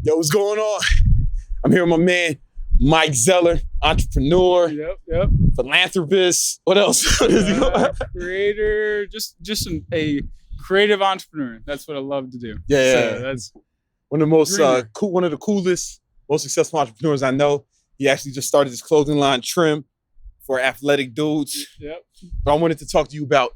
Yo, what's going on? I'm here with my man, Mike Zeller, entrepreneur, Yep. philanthropist. What else? What is he called? Creator, a creative entrepreneur. That's what I love to do. Yeah. So that's One of the most Dreamer. one of the coolest, most successful entrepreneurs I know. He actually just started his clothing line, Trim, for athletic dudes. Yep. But I wanted to talk to you about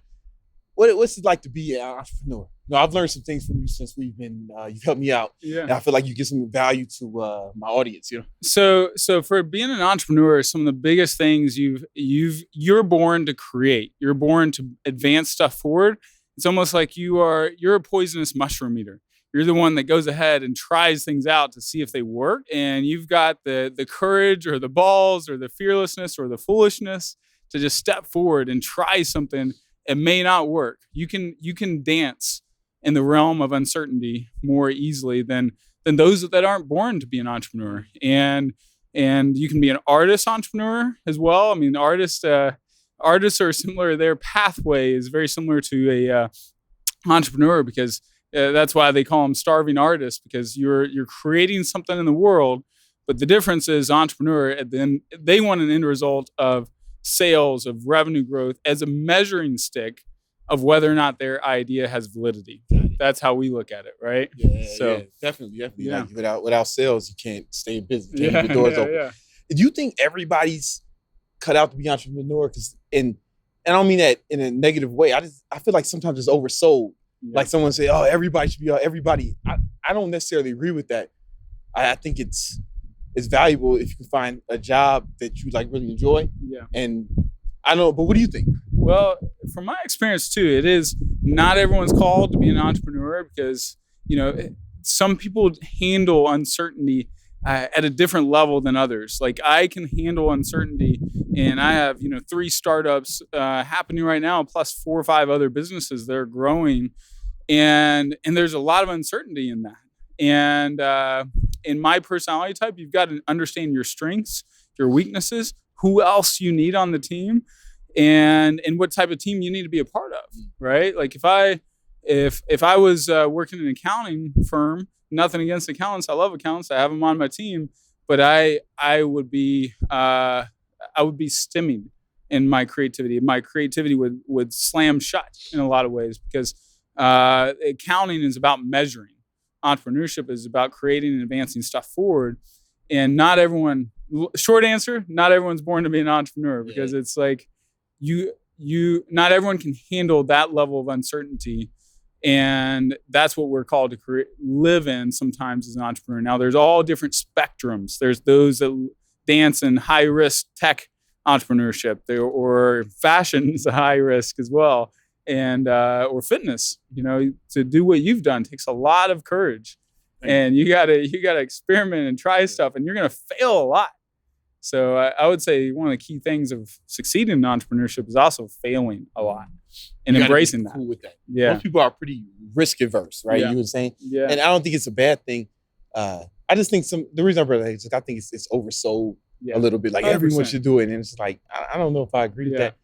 what's it like to be an entrepreneur. You know, I've learned some things from you since we've been. You've helped me out, and Yeah. I feel like you give some value to my audience. You know. So for being an entrepreneur, some of the biggest things you're born to create. You're born to advance stuff forward. It's almost like you're a poisonous mushroom eater. You're the one that goes ahead and tries things out to see if they work. And you've got the courage or the balls or the fearlessness or the foolishness to just step forward and try something. It may not work. You can dance in the realm of uncertainty more easily than those that aren't born to be an entrepreneur. And you can be an artist entrepreneur as well. I mean, artists are similar. Their pathway is very similar to a entrepreneur, because that's why they call them starving artists, because you're creating something in the world. But the difference is entrepreneur, and then they want an end result of sales, of revenue growth as a measuring stick of whether or not their idea has validity. That's how we look at it, right? Yeah, definitely. Yeah. Like, without sales, you can't stay in business. You can't keep your doors open. Yeah. Do you think everybody's cut out to be entrepreneur? And I don't mean that in a negative way. I feel like sometimes it's oversold. Yeah. Like someone say, "Oh, everybody should be everybody." I don't necessarily agree with that. I think it's valuable if you can find a job that you like really enjoy. Yeah. And I don't know, but what do you think? Well, from my experience too, it is not everyone's called to be an entrepreneur, because, some people handle uncertainty at a different level than others. Like, I can handle uncertainty, and I have, 3 startups happening right now, plus 4 or 5 other businesses that are growing. And there's a lot of uncertainty in that. And in my personality type, you've got to understand your strengths, your weaknesses, who else you need on the team, and what type of team you need to be a part of, right? Like, if I was working in an accounting firm, nothing against accountants, I love accountants, I have them on my team, but I would be stemming in my creativity. My creativity would slam shut in a lot of ways, because accounting is about measuring. Entrepreneurship is about creating and advancing stuff forward. And not everyone, short answer, not everyone's born to be an entrepreneur, because it's like not everyone can handle that level of uncertainty. And that's what we're called to live in sometimes as an entrepreneur. Now, there's all different spectrums. There's those that dance in high risk tech entrepreneurship, or fashion is a high risk as well. And or fitness, to do what you've done takes a lot of courage, and you gotta experiment and try stuff, and you're gonna fail a lot. So I would say one of the key things of succeeding in entrepreneurship is also failing a lot and embracing that. Cool with that. Yeah, most people are pretty risk averse, right? Yeah. You were saying, yeah, and I don't think it's a bad thing. I just think the reason I brought that is I think it's oversold a little bit. Like 100%. Everyone should do it, and it's like I don't know if I agree with that.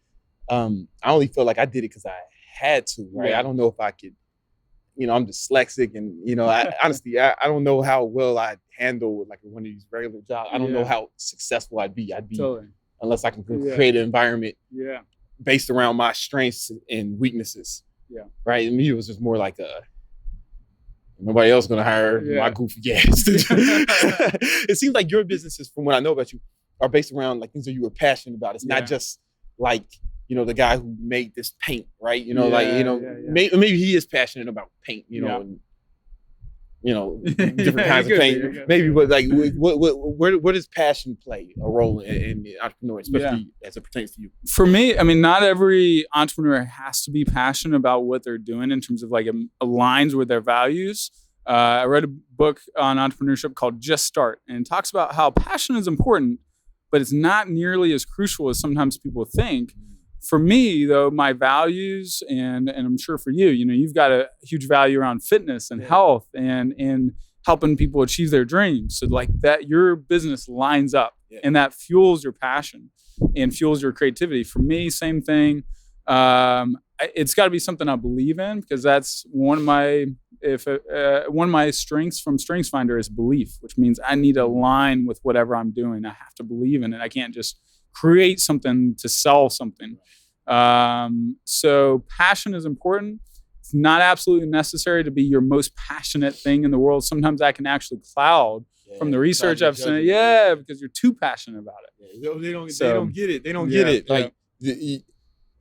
I only feel like I did it because I had to, right? Yeah. I don't know if I could, I'm dyslexic, and honestly, I don't know how well I'd handle like one of these regular jobs. I don't know how successful I'd be. totally. Unless I can create an environment Yeah, based around my strengths and weaknesses. Yeah. Right. And me, it was just more like nobody else gonna hire my goofy ass. It seems like your businesses, from what I know about you, are based around like things that you were passionate about. It's not just like, the guy who made this paint, right? Maybe he is passionate about paint, and different kinds of paint. Maybe, but like, where does passion play a role in the entrepreneur, especially as it pertains to you? For me, I mean, not every entrepreneur has to be passionate about what they're doing in terms of like aligns with their values. I read a book on entrepreneurship called Just Start, and it talks about how passion is important, but it's not nearly as crucial as sometimes people think. For me, though, my values, and I'm sure for you, you've got a huge value around fitness and health and helping people achieve their dreams. So like that, your business lines up, and that fuels your passion and fuels your creativity. For me, same thing. It's got to be something I believe in, because that's one of my if one of my strengths from StrengthsFinder is belief, which means I need to align with whatever I'm doing. I have to believe in it. I can't just create something to sell something. So passion is important. It's not absolutely necessary to be your most passionate thing in the world. Sometimes that can actually cloud from the research I've seen. Yeah, because you're too passionate about it. Yeah, they don't get it. They don't get it. Like,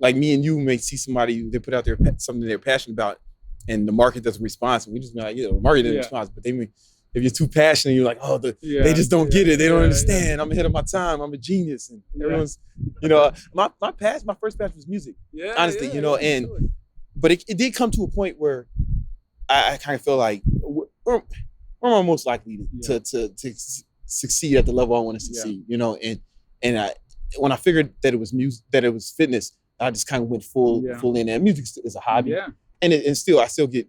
like me and you may see somebody, they put out their something they're passionate about, and the market doesn't respond. So we just be like, the market doesn't respond. But if you're too passionate, you're like, oh, they just don't get it. They don't understand. I'm ahead of my time. I'm a genius. And everyone's, my first passion was music. Yeah, honestly, but it did come to a point where I kind of feel like we're most likely to succeed at the level I want to succeed. And when I figured that it was music, that it was fitness, I just kind of went full in. And music is a hobby, and I still get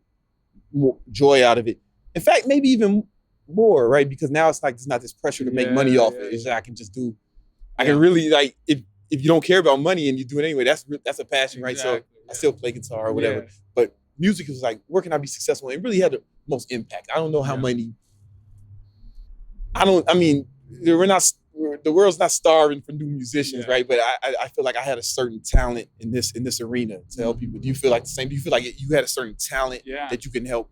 more joy out of it. In fact, maybe even more, right? Because now it's like there's not this pressure to make money off it. It's like I can just do. I can really, like, if you don't care about money and you do it anyway, that's a passion, right? So I still play guitar or whatever. But music is like, where can I be successful? It really had the most impact. I don't know how many. The world's not starving for new musicians, right? But I feel like I had a certain talent in this arena to help people. Do you feel like the same? Do you feel like you had a certain talent that you can help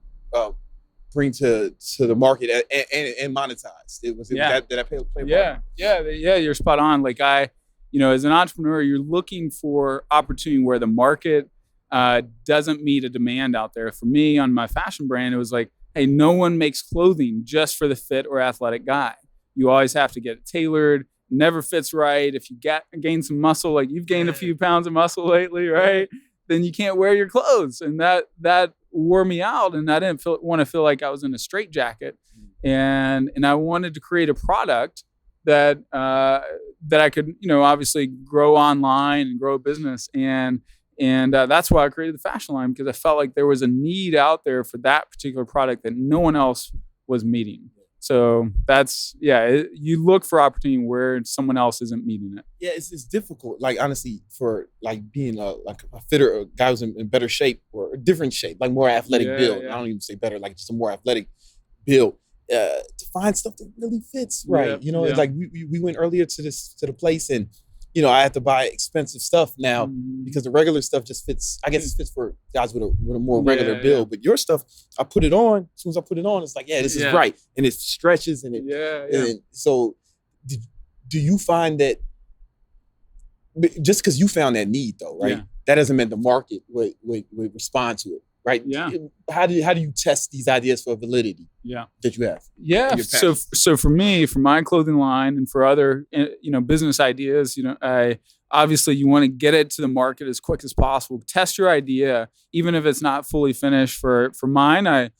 bring to the market and monetize? Did I play a part? Yeah, you're spot on. Like as an entrepreneur, you're looking for opportunity where the market doesn't meet a demand out there. For me, on my fashion brand, it was like, hey, no one makes clothing just for the fit or athletic guy. You always have to get it tailored. Never fits right. If you gain some muscle, like you've gained a few pounds of muscle lately, right? Then you can't wear your clothes, and that wore me out. And I didn't want to feel like I was in a straitjacket. And I wanted to create a product that I could, obviously grow online and grow a business. And that's why I created the fashion line, because I felt like there was a need out there for that particular product that no one else was meeting. So that's, you look for opportunity where someone else isn't meeting it. Yeah, it's difficult. Like, honestly, for like being a fitter, a guy who's in better shape or a different shape, like more athletic build. I don't even say better, like just a more athletic build. To find stuff that really fits right. It's like we went earlier to the place, and I have to buy expensive stuff now because the regular stuff just fits. I guess it fits for guys with a more regular build. But your stuff, I put it on. As soon as I put it on, it's like, this is right, and it stretches and it. And so, do you find that just because you found that need, though, right? That doesn't mean the market would respond to it, right? Yeah. How do you test these ideas for validity? That you have. Yeah. So for me, for my clothing line and for other, business ideas, obviously you want to get it to the market as quick as possible. Test your idea, even if it's not fully finished. For mine,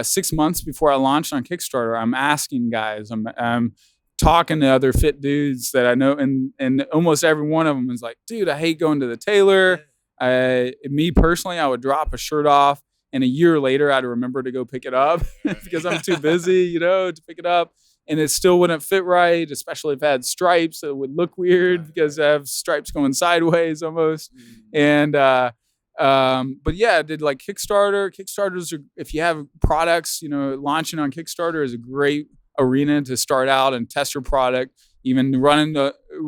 6 months before I launched on Kickstarter, I'm asking guys, I'm talking to other fit dudes that I know, and almost every one of them is like, dude, I hate going to the tailor. Me personally, I would drop a shirt off, and a year later, I'd remember to go pick it up because I'm too busy, to pick it up. And it still wouldn't fit right, especially if it had stripes. It would look weird because I have stripes going sideways almost. And, but I did like Kickstarter. Kickstarters are, if you have products, launching on Kickstarter is a great arena to start out and test your product. Even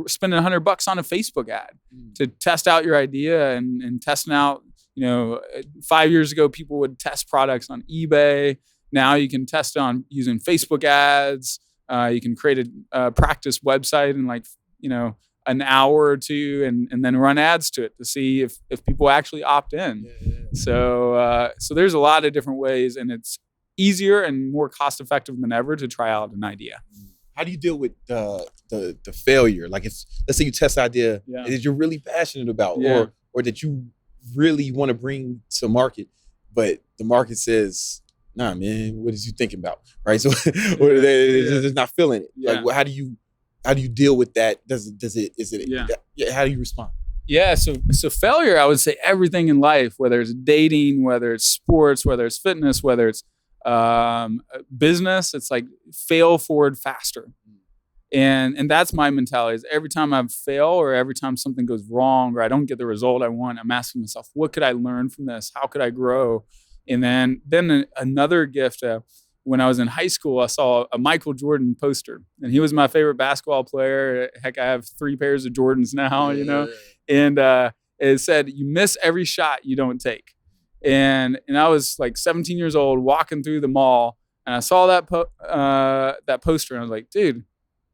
spending $100 on a Facebook ad to test out your idea and testing out. 5 years ago, people would test products on eBay. Now you can test on using Facebook ads. You can create a practice website in an hour or two and then run ads to it to see if people actually opt in. So there's a lot of different ways, and it's easier and more cost effective than ever to try out an idea. How do you deal with the failure? Like, if let's say you test an idea that you're really passionate about, or that you really want to bring to market, but the market says, nah, man, what is you thinking about? Right. So they're not feeling it. Like, how do you deal with that? How do you respond? Yeah. So failure, I would say everything in life, whether it's dating, whether it's sports, whether it's fitness, whether it's business, it's like fail forward faster. And that's my mentality, is every time I fail or every time something goes wrong or I don't get the result I want, I'm asking myself, what could I learn from this? How could I grow? And then another gift. When I was in high school, I saw a Michael Jordan poster, and he was my favorite basketball player. Heck, I have 3 pairs of Jordans now, and it said, "You miss every shot you don't take." And I was like 17 years old, walking through the mall, and I saw that poster, and I was like, dude.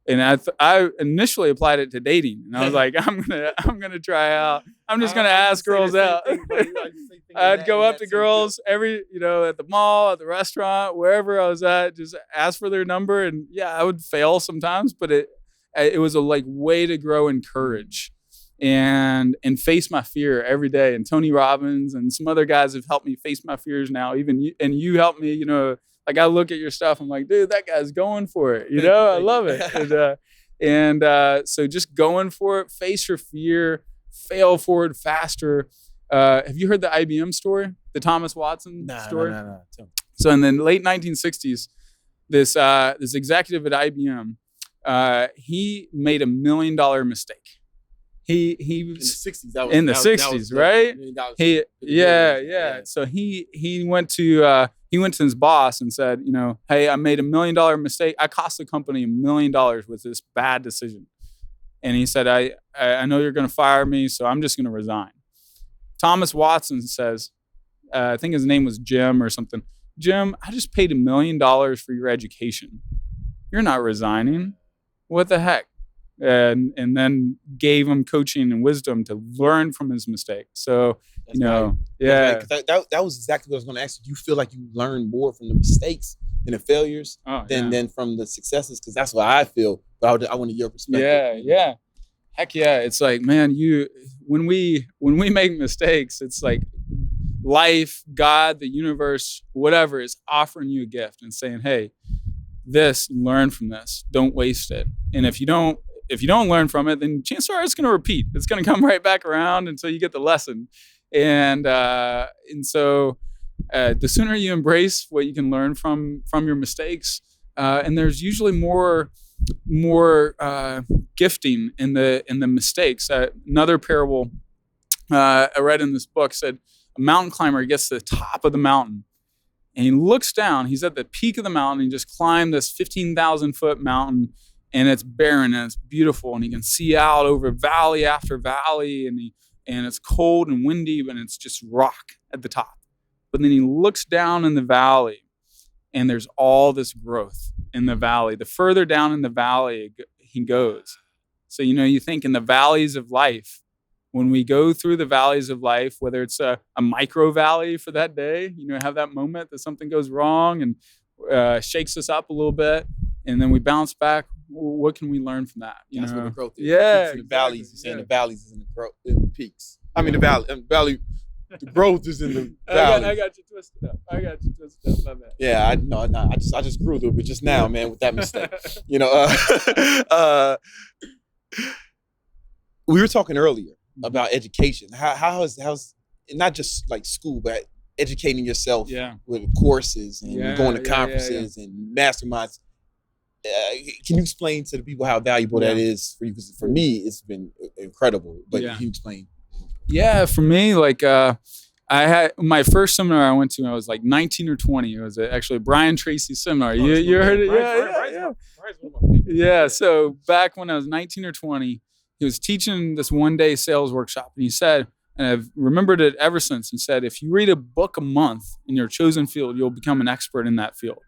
And I initially applied it to dating, and I was like, I'm gonna try out. I'm just gonna ask girls out. I'd go up to girls at the mall, at the restaurant, wherever I was at, just ask for their number, and I would fail sometimes, but it was a way to grow in courage and face my fear every day. And Tony Robbins and some other guys have helped me face my fears now. Even you helped me, Like I look at your stuff, I'm like, dude, that guy's going for it. I love it. So just going for it, face your fear, fail forward faster. Have you heard the IBM story, the Thomas Watson story? No. So in the late 1960s, this executive at IBM, he made $1 million mistake. He was in the 60s, right? So he went to his boss and said, hey, I made $1 million mistake. I cost the company $1 million with this bad decision. And he said, I know you're going to fire me, so I'm just going to resign. Thomas Watson says, I think his name was Jim or something. Jim, I just paid $1 million for your education. You're not resigning. What the heck? And then gave him coaching and wisdom to learn from his mistake. So, Right. That was exactly what I was going to ask you. Do you feel like you learn more from the mistakes and the failures than from the successes? Because that's what I feel. But I wanted your perspective. Yeah. Heck yeah. It's like, man, when we make mistakes, it's like life, God, the universe, whatever is offering you a gift and saying, hey, learn from this. Don't waste it. And if you don't learn from it, then chances are it's going to repeat. It's going to come right back around until you get the lesson. And so the sooner you embrace what you can learn from your mistakes, and there's usually more gifting in the mistakes. Another parable I read in this book said a mountain climber gets to the top of the mountain and he looks down. He's at the peak of the mountain. He just climbed this 15,000 foot mountain. And it's barren and it's beautiful, and he can see out over valley after valley, and it's cold and windy, but it's just rock at the top. But then he looks down in the valley, and there's all this growth in the valley. The further down in the valley he goes. So you think in the valleys of life, when we go through the valleys of life, whether it's a micro valley for that day, have that moment that something goes wrong and shakes us up a little bit, and then we bounce back. What can we learn from that? That's where the growth is. Yeah, the valleys. You're saying the valleys is in the growth, in the peaks. I mean, the valley. The growth is in the valley. I got you twisted up. My bad. Yeah, I just grew a little bit just now, man, with that mistake. We were talking earlier about education. How's not just like school, but educating yourself with courses and going to conferences and masterminds. Can you explain to the people how valuable that is for you? Because for me, it's been incredible. But can you explain? Yeah, for me, like I had my first seminar I went to when I was like 19 or 20. It was actually a Brian Tracy seminar. You heard it? Yeah. So back when I was 19 or 20, he was teaching this one-day sales workshop, and he said, and I've remembered it ever since. He said, if you read a book a month in your chosen field, you'll become an expert in that field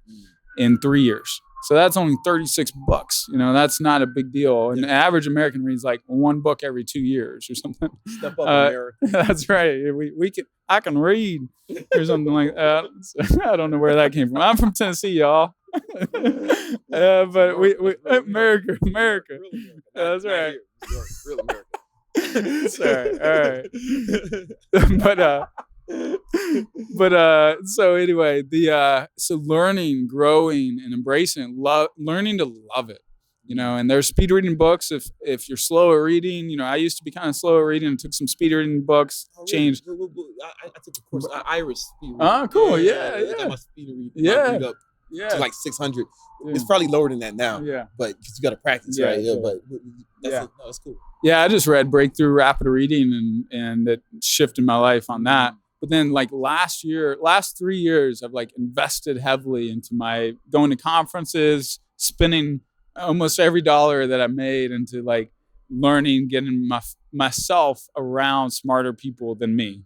in 3 years. So that's only 36 books. That's not a big deal. An average American reads like one book every 2 years or something. Step up, America. That's right. I can read or something like that. So, I don't know where that came from. I'm from Tennessee, y'all. But we America. That's right. Real America. Sorry. All right. So anyway, so learning, growing, and embracing it, learning to love it, and there's speed reading books. If you're slow at reading, I used to be kind of slow at reading and took some speed reading books, changed. I took a course, Irish speed reading. Oh, cool. Yeah. I got my speed read up to like 600. It's probably lower than that now. Yeah. But because you got to practice, right? Yeah. But that's cool. Yeah, I just read Breakthrough Rapid Reading and it shifted my life on that. But then like last 3 years, I've like invested heavily into my going to conferences, spending almost every dollar that I made into like learning, getting myself around smarter people than me.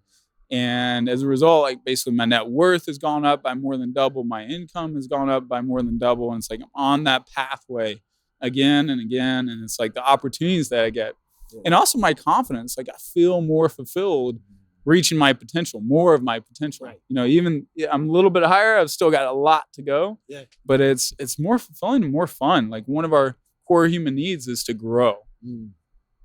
And as a result, like basically my net worth has gone up by more than double. My income has gone up by more than double. And it's like I'm on that pathway again and again. And it's like the opportunities that I get. Yeah. And also my confidence, like I feel more fulfilled reaching my potential, more of my potential. Right. You know, even I'm a little bit higher. I've still got a lot to go, but it's more fulfilling and more fun. Like one of our core human needs is to grow.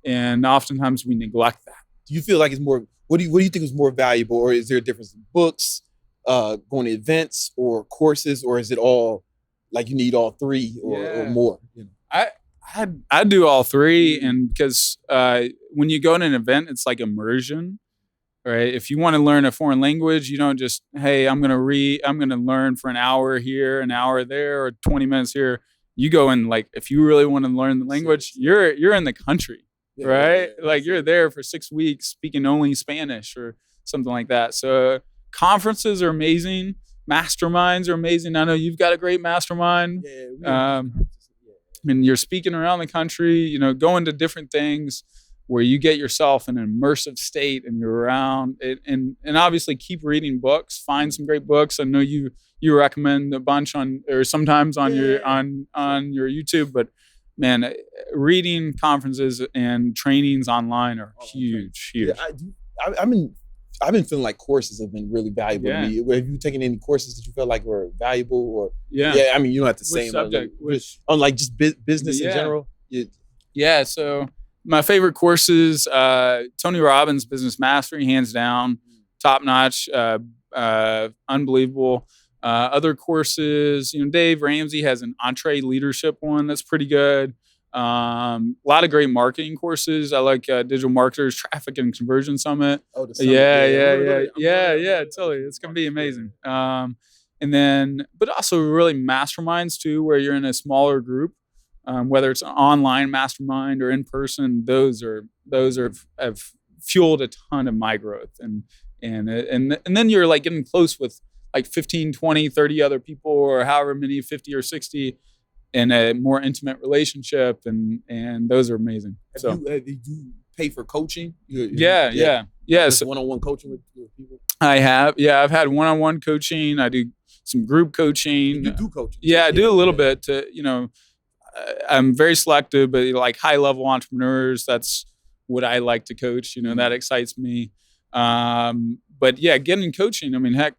And oftentimes we neglect that. Do you feel like it's more, what do you think is more valuable, or is there a difference in books, going to events or courses, or is it all like you need all three or more? You know? I do all three. And because when you go to an event, it's like immersion. Right. If you want to learn a foreign language, you don't just, hey, I'm going to learn for an hour here, an hour there, or 20 minutes here. You go in, like, if you really want to learn the language, you're in the country, right? Like you're there for 6 weeks speaking only Spanish or something like that. So conferences are amazing. Masterminds are amazing. I know you've got a great mastermind. And you're speaking around the country, you know, going to different things where you get yourself in an immersive state and you're around it, and obviously keep reading books, find some great books. I know you recommend a bunch sometimes on your YouTube, but man, reading conferences and trainings online are huge. Yeah, I've been feeling like courses have been really valuable to me. Have you taken any courses that you felt like were valuable? Or I mean, you don't have to say subject, on like just business in general. So my favorite courses, Tony Robbins' Business Mastery, hands down, top notch, unbelievable. Other courses, you know, Dave Ramsey has an Entree Leadership one that's pretty good. A lot of great marketing courses. I like Digital Marketers Traffic and Conversion Summit. Oh, the Summit. Yeah, totally. It's gonna be amazing. And then, but also really masterminds too, where you're in a smaller group. Whether it's an online mastermind or in person, those have fueled a ton of my growth. And then you're like getting close with like 15, 20, 30 other people, or however many, 50 or 60, in a more intimate relationship. And those are amazing. Did you pay for coaching? Yeah. So one-on-one coaching with people? I have. Yeah, I've had one-on-one coaching. I do some group coaching. You do coaching? Yeah, I do a little bit to, you know, I'm very selective, but like high level entrepreneurs, that's what I like to coach. You know, that excites me. But yeah, getting coaching. I mean, heck,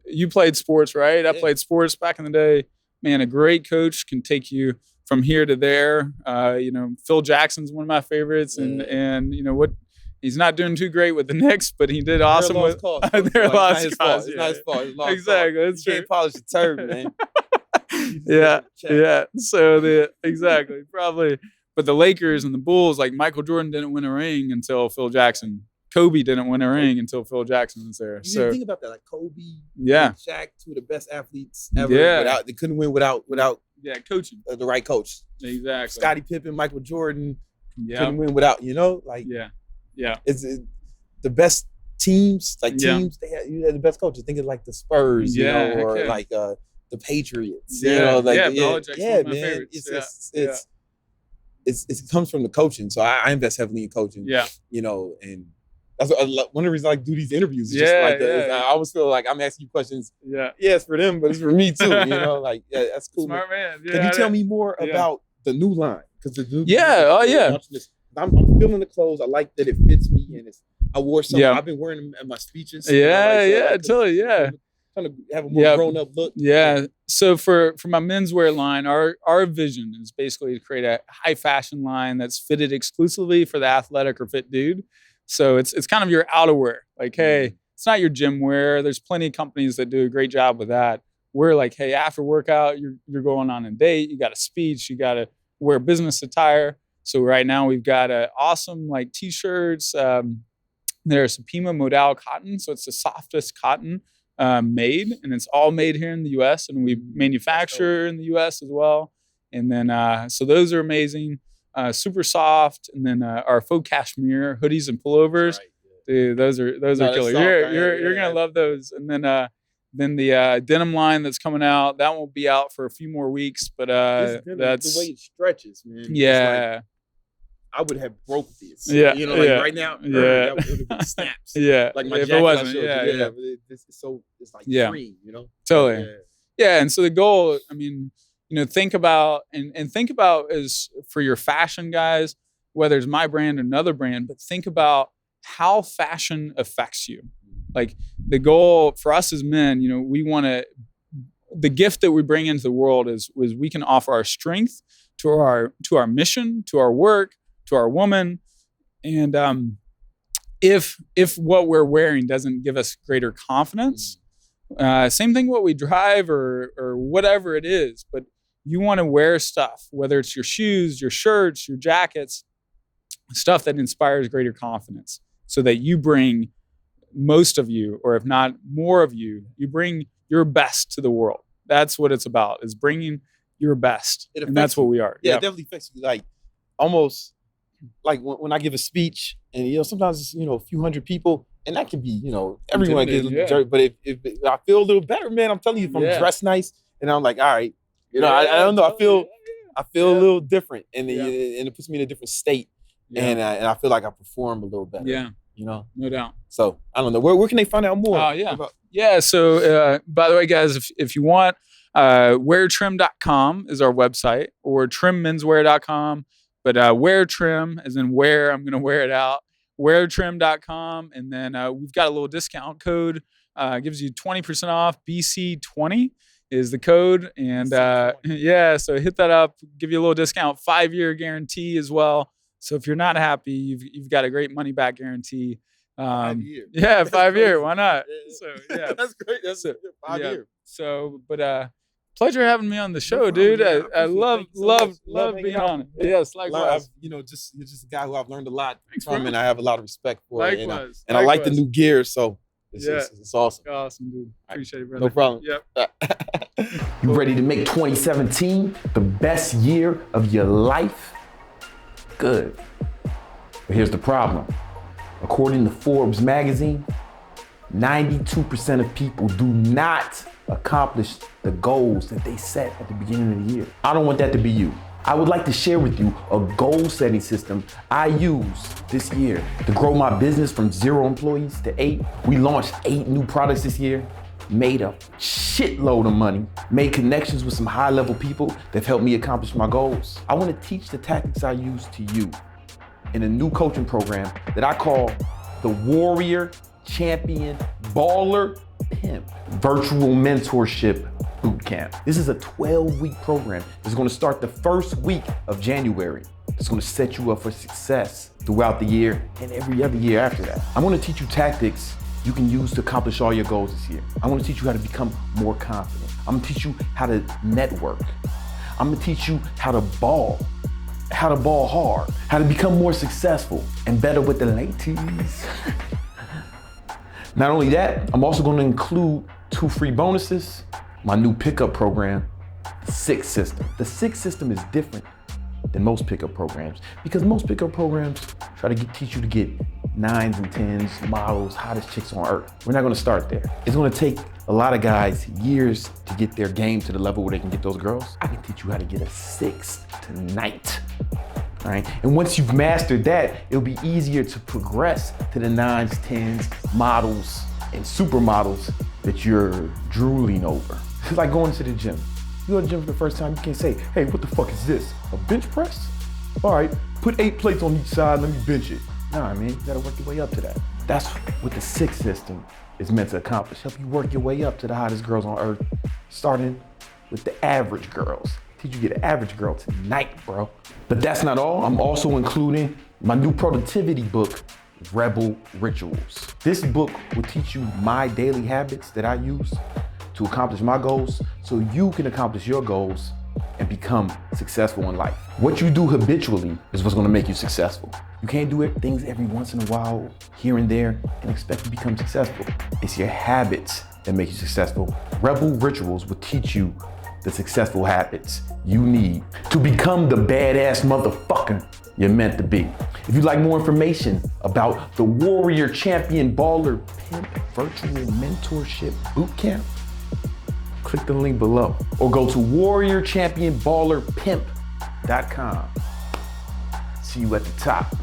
you played sports, right? I played sports back in the day. Man, a great coach can take you from here to there. You know, Phil Jackson's one of my favorites, and you know what? He's not doing too great with the Knicks, but he did awesome with their lost cause. It's not his fault. Exactly. That's true. You can't polish the turd, man. Yeah. So exactly, probably. But the Lakers and the Bulls, like Michael Jordan didn't win a ring until Phil Jackson. Kobe didn't win a ring until Phil Jackson was there. You think about that, like Kobe, and Shaq, two of the best athletes ever. They couldn't win without coaching, the right coach. Exactly. Scottie Pippen, Michael Jordan couldn't win without, you know, like It's the best teams, like teams. You had the best coaches. Think of like the Spurs, you know, or like the Patriots. You know, like man. It comes from the coaching. So I invest heavily in coaching. You know, and that's one of the reasons I like do these interviews. Is just like I always feel like I'm asking you questions. It's for them, but it's for me too. You know, like that's cool. Smart man. Can you tell me more about the new line? Because the new I'm feeling the clothes. I like that it fits me, and I wore some. I've been wearing them at my speeches. Totally. Trying to have a more grown up look. So for my menswear line, our vision is basically to create a high fashion line that's fitted exclusively for the athletic or fit dude. So it's kind of your outerwear. Like, hey, it's not your gym wear. There's plenty of companies that do a great job with that. We're like, hey, after workout, you're going on a date. You got a speech. You got to wear business attire. So right now we've got awesome like t-shirts. They're Supima Modal cotton, so it's the softest cotton made, and it's all made here in the U.S. and we manufacture in the U.S. as well. And then so those are amazing, super soft. And then our faux cashmere hoodies and pullovers. Dude, those are killer. You're gonna love those. And then the denim line that's coming out, that won't be out for a few more weeks, but that's the way it stretches, man. Yeah. I would have broke this. Yeah. You know, like right now, that would have been snaps. Yeah. Like my if jacket it wasn't, I showed yeah, you. yeah. But it's like free, you know? Totally. Yeah. And so the goal, I mean, think about and think about is for your fashion guys, whether it's my brand or another brand, but think about how fashion affects you. Like the goal for us as men, we want to, the gift that we bring into the world is we can offer our strength to our mission, to our work, to our woman. And if what we're wearing doesn't give us greater confidence, same thing what we drive or whatever it is, but you want to wear stuff, whether it's your shoes, your shirts, your jackets, stuff that inspires greater confidence so that you bring most of you, or if not more of you bring your best to the world. That's what it's about, is bringing your best. And that's what we are. Yeah, it definitely affects you. Like almost like when I give a speech and, sometimes it's, a few hundred people and that can be, everyone gets a little jerk. But if I feel a little better, man, I'm telling you, if I'm dressed nice and I'm like, all right, I don't know, I feel a little different and it puts me in a different state. Yeah. And I feel like I perform a little better. Yeah. No doubt. So I don't know. Where can they find out more? Yeah. So by the way, guys, if you want, weartrim.com is our website, or trimmenswear.com. But wear trim as in wear, I'm going to wear it out. Weartrim.com. And then we've got a little discount code. Gives you 20% off. BC20 is the code. And so hit that up. Give you a little discount. 5-year guarantee as well. So if you're not happy, you've got a great money back guarantee. 5 years. Yeah, 5 year. Why not? So yeah, that's great. That's 5 years. So, but pleasure having me on the show, dude. I love being on it. Yes, likewise. You're just a guy who I've learned a lot from, and I have a lot of respect for. Likewise. And I like the new gear, so it's awesome. Awesome, dude. Appreciate it, brother. No problem. Yep. You ready to make 2017 the best year of your life? Good. But here's the problem. According to Forbes magazine, 92% of people do not accomplish the goals that they set at the beginning of the year. I don't want that to be you. I would like to share with you a goal setting system I used this year to grow my business from 0 employees to 8. We launched 8 new products this year, made a shitload of money, made connections with some high-level people that have helped me accomplish my goals. I want to teach the tactics I use to you in a new coaching program that I call the Warrior Champion Baller Pimp Virtual Mentorship Bootcamp. This is a 12-week program. It's going to start the first week of January. It's going to set you up for success throughout the year and every other year after that. I'm going to teach you tactics you can use to accomplish all your goals this year. I want to teach you how to become more confident. I'm going to teach you how to network. I'm going to teach you how to ball hard, how to become more successful and better with the ladies. Not only that, I'm also going to include 2 free bonuses, my new pickup program, the 6 system. The 6 system is different than most pickup programs because most pickup programs try to teach you to get 9s and 10s, models, hottest chicks on earth. We're not going to start there. It's going to take a lot of guys years to get their game to the level where they can get those girls. I can teach you how to get a 6 tonight. All right? And once you've mastered that, it'll be easier to progress to the 9s, 10s, models, and supermodels that you're drooling over. It's like going to the gym. You go to the gym for the first time, you can't say, hey, what the fuck is this? A bench press? All right, put 8 plates on each side, let me bench it. Nah, man, you gotta work your way up to that. That's what the 6 system is meant to accomplish. Help you work your way up to the hottest girls on earth, starting with the average girls. Teach you to get an average girl tonight, bro. But that's not all. I'm also including my new productivity book, Rebel Rituals. This book will teach you my daily habits that I use to accomplish my goals so you can accomplish your goals and become successful in life. What you do habitually is what's gonna make you successful. You can't do things every once in a while, here and there, and expect to become successful. It's your habits that make you successful. Rebel Rituals will teach you the successful habits you need to become the badass motherfucker you're meant to be. If you'd like more information about the Warrior Champion Baller Pimp Virtual Mentorship Bootcamp, click the link below or go to warriorchampionballerpimp.com. See you at the top.